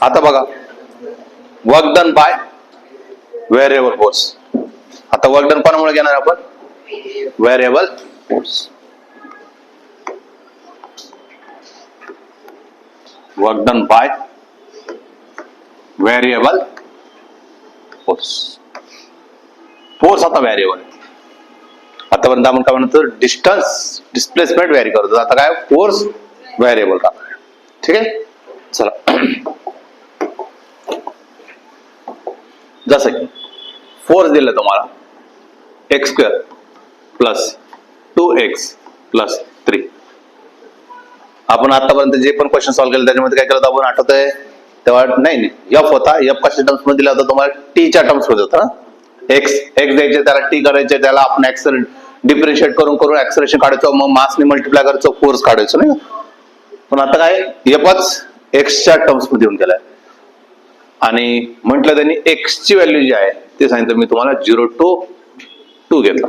आता बघा, work done by variable force. आता वर्क डन कोणामुळे घेणार आपण? Variable force. Work done by variable force. Force आता व्हेरिएबल. आतापर्यंत आपण काय म्हणतो? डिस्टन्स, डिस्प्लेसमेंट व्हेरी करतो. आता काय? फोर्स व्हेरिएबल का. ठीक आहे. चला, जसं की फोर्स दिलं तुम्हाला एक्स स्क्वेअर प्लस 2x+3. आपण आतापर्यंत जे पण क्वेश्चन सॉल्व्ह केले त्याच्यामध्ये काय केलं आपण आठवतंय? तेव्हा नाही एफ होता. एफ कशा टर्म्स मध्ये दिला होता तुम्हाला? टीच्या टर्म्स मध्ये होता ना. एक्स द्यायचे, त्याला टी करायचे, त्याला आपण ऍक्सेलरेट डिफरन्शिएट करून ऍक्सेलरेशन काढायचं, मग मासने मल्टिप्लाय करायचं, फोर्स काढायचं नाही. पण आता काय? एफच एक्सच्या टर्म्स मध्ये येऊन गेलाय आणि म्हटलं त्यांनी एक्सची व्हॅल्यू जी आहे ते सांगितलं मी तुम्हाला 0 to 2 घेतलं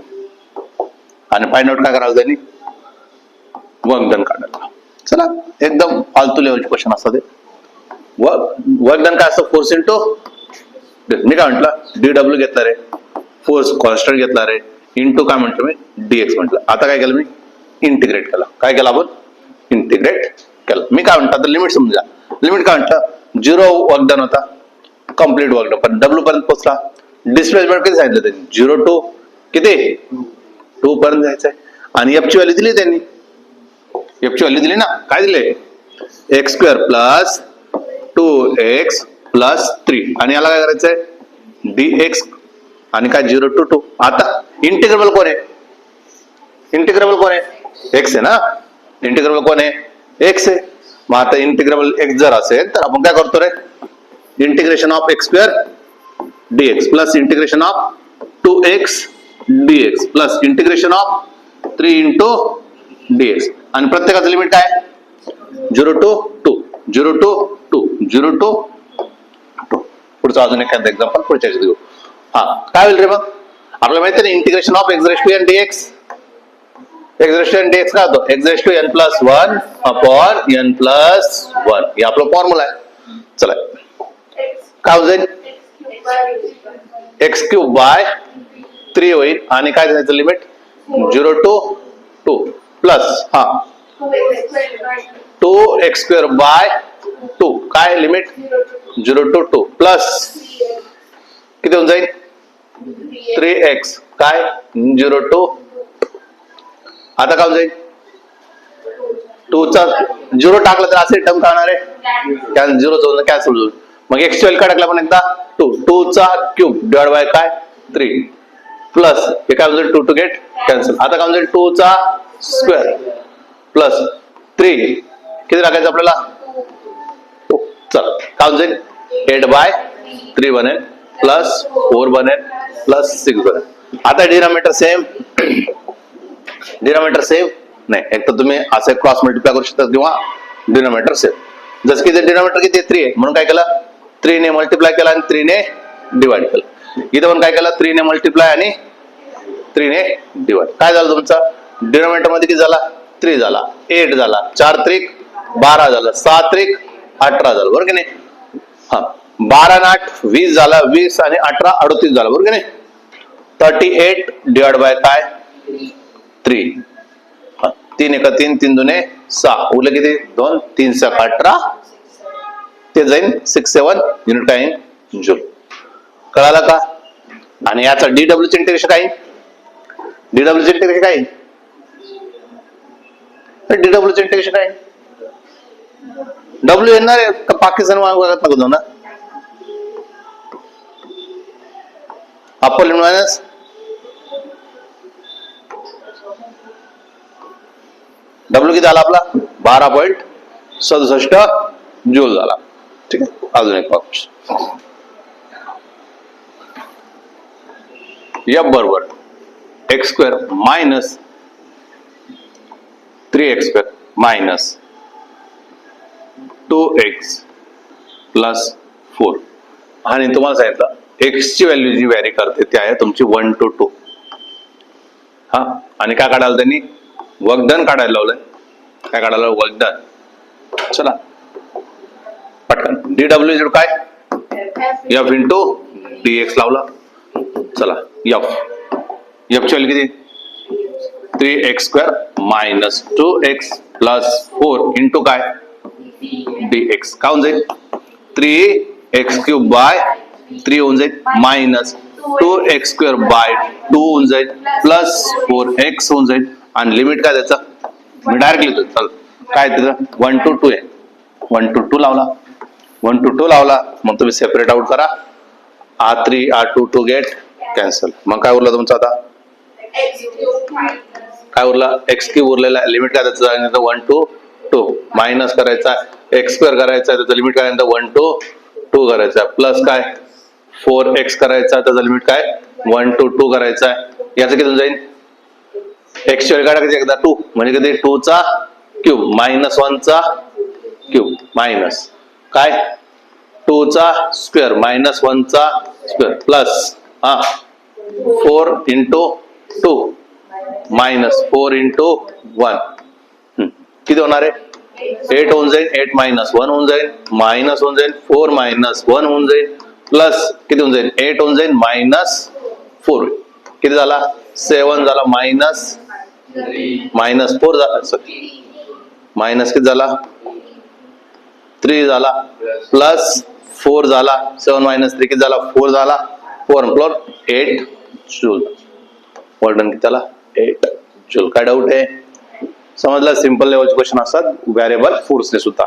आणि फाइंड आउट काय करावं त्यांनी? वर्क डन काढायला. चला, एकदम फालतू लेवलचे क्वेश्चन असतात ते. वर्क डन काय असतं? फोर्स इंटू, मी काय म्हटलं? डीडब्ल्यू घेतला रे, फोर्स कॉन्स्टंट घेतला रे, इंटू काय म्हटलं मी? डीएक्स म्हटलं. आता काय केलं मी? इंटिग्रेट केलं. काय केलं आपण? इंटिग्रेट केलं. मी काय म्हणतो? आता लिमिट समजा. लिमिट काय म्हटलं? 0 वर्क डन होता, कम्प्लीट वर्क डन, पण डब्ल्यू पर्यंत पोहोचला. डिस्प्लेसमेंट किती सांगितलं त्यांनी? 0 to किती? 2 पर्यंत जायचंय. आणि एफ ची व्हॅल्यू दिली त्यांनी. एफ ची व्हॅल्यू दिली ना. काय दिले? एक्स स्क्वेअर प्लस 2x+3 आणि याला काय करायचंय? dx आणि काय? 0 to 2. आता इंटिग्रेबल कोण आहे? इंटिग्रेबल कोण आहे? एक्स आहे ना. इंटिग्रेबल कोण आहे? एक्स आहे. मग आता इंटिग्रेबल एक्स जर असेल तर आपण काय करतो रे? Integration of x square dx plus integration of 2x dx plus integration of 3 into dx. आणि प्रत्येकाचं लिमिट काय? 0 to 2, 0 to 2, 0 to 2. पुढचा अजून एखादा एक्झाम्पल पुढच्या घेऊ. हा, काय होईल रे मग? आपल्याला माहिती आहे integration of x raised to n dx. x raised to n dx काय होतो? x raised to n+1 upon n+1. हे आपला फॉर्म्युला आहे. चला, काय होईल? x³/3 होईल आणि काय द्यायचं लिमिट? 0 to 2 प्लस 2x²/2 काय लिमिट? 0 to 2 प्लस किती होऊन जाईल? 3x काय? 0 to. आता काय होऊन जाईल? 2 चा 0 टाकलं तर असे टर्म काढणार आहे, 0 जाऊन कॅन्सल होईल. मग x ची व्हॅल्यू काय टाकला पण एकदा? 2 चा क्यूब डिवाइड बाय काय? 3 प्लस हे काय होईल? 2 to गेट कॅन्सल. आता काय होईल? 2 चा स्क्वेअर प्लस 3 किती टाकायचं आपल्याला? 2. चल, काय होईल? 8/3 बनेल प्लस 4 बनेल प्लस 6 बनेल. आता डिनॉमिनेटर सेम, डिनॉमिनेटर सेम नाही, एक तर तुम्ही असे क्रॉस मल्टिप्लाय करू शकता किंवा डिनॉमिनेटर सेम. जसं की डिनॉमिनेटर किती? 3 आहे म्हणून काय केलं? 3 ने मल्टिप्लाय केला आणि 3 ने डिवाइड केलं. इथं पण काय केलं? 3 ने मल्टिप्लाय आणि 3 ने डिवाइड. काय झालं तुमचं? डिनॉमिनेटर मध्ये किती झाला? 3 झाला, 8 झाला, 4 त्रिक 12 झालं, 6 त्रिक 18 झालं, बरोबर की नाही? हा, 12 आणि 8 20 झाला, 20 आणि 18 38 झालं, बरोबर की नाही? 38 डिवाइड बाय काय? 3. 3 1 3, 3 2 6, उरलं किती? 2, 3 6 18, ते जाईल 6 7 युनिट काय? जूल. कळालं का? आणि याचा डीडब्ल्यू चे इंटिग्रेशन काय? डीडब्ल्यू चे इंटिग्रेशन काय? डीडब्ल्यू चे इंटिग्रेशन काय? डब्ल्यू येणार आहे का पाकिस्तान मागवत नको ना? अप्पर लिमिट मायनस डब्ल्यू किती झाला आपला? 12.67 जूल झाला. ठीक आहे. अजून एक पाहू. एफ बरोबर x² minus 3x² minus 2x plus 4. आणि तुम्हाला सांगितलं x ची व्हॅल्यू जी व्हॅरी करते ती आहे तुमची 1 to 2. हा, आणि काय काढायला त्यांनी? वर्क डन काढायला लावलंय. काय काढायला? Work done. चला, पटकन डीडब्ल्यू इज काय एफ इंटू डी एक्स लावला. चला एफ ची व्हॅल्यू किती 3x² minus 2x plus 4 into काय dx काय होऊन जाईल 3x³ बाय 3 होऊन जाईल मायनस 2x² बाय 2 होऊन जाईल प्लस 4x होऊन जाईल आणि लिमिट काय त्याचं मी डायरेक्ट लिहितो. चल काय त्याचं 1 to 2 आहे 1 to 2 लावला 1 to 2 लावला मग तुम्ही सेपरेट आउट करा R3 R2 to get cancel. मग काय उरलं तुमचं आता काय उरलं x³ उरलेला लिमिट काय त्याचं 1 to 2 मायनस करायचा x² करायचा त्याचं लिमिट काय 1 to 2 करायचा प्लस काय 4x करायचा त्याचं लिमिट काय 1 to 2 करायचा याचं किती जाईल x ची व्हॅल्यू काढायची एकदा 2 म्हणजे किती 2 चा क्यूब मायनस 1 चा क्यूब मायनस काय 2 चा स्क्वेअर मायनस 1 चा square plus 4 into 2 minus 4 into 1 किती होणार आहे 8 होऊन जाईल 8 मायनस 1 होऊन जाईल मायनस होऊन जाईल 4 मायनस 1 होऊन जाईल प्लस किती होऊन जाईल 8 होऊन जाईल मायनस 4 किती झाला 7 झाला मायनस 4 झाला मायनस किती झाला 3 झाला प्लस 4 झाला 7 मायनस 3 किती झाला 4 झाला 4 फ्लोर 8 जूल वर्डन किती झाला 8 जूल. काय डाऊट आहे समजला सिंपल लेवलचे क्वेश्चन असतात व्हेरिएबल फोर्सने सुद्धा.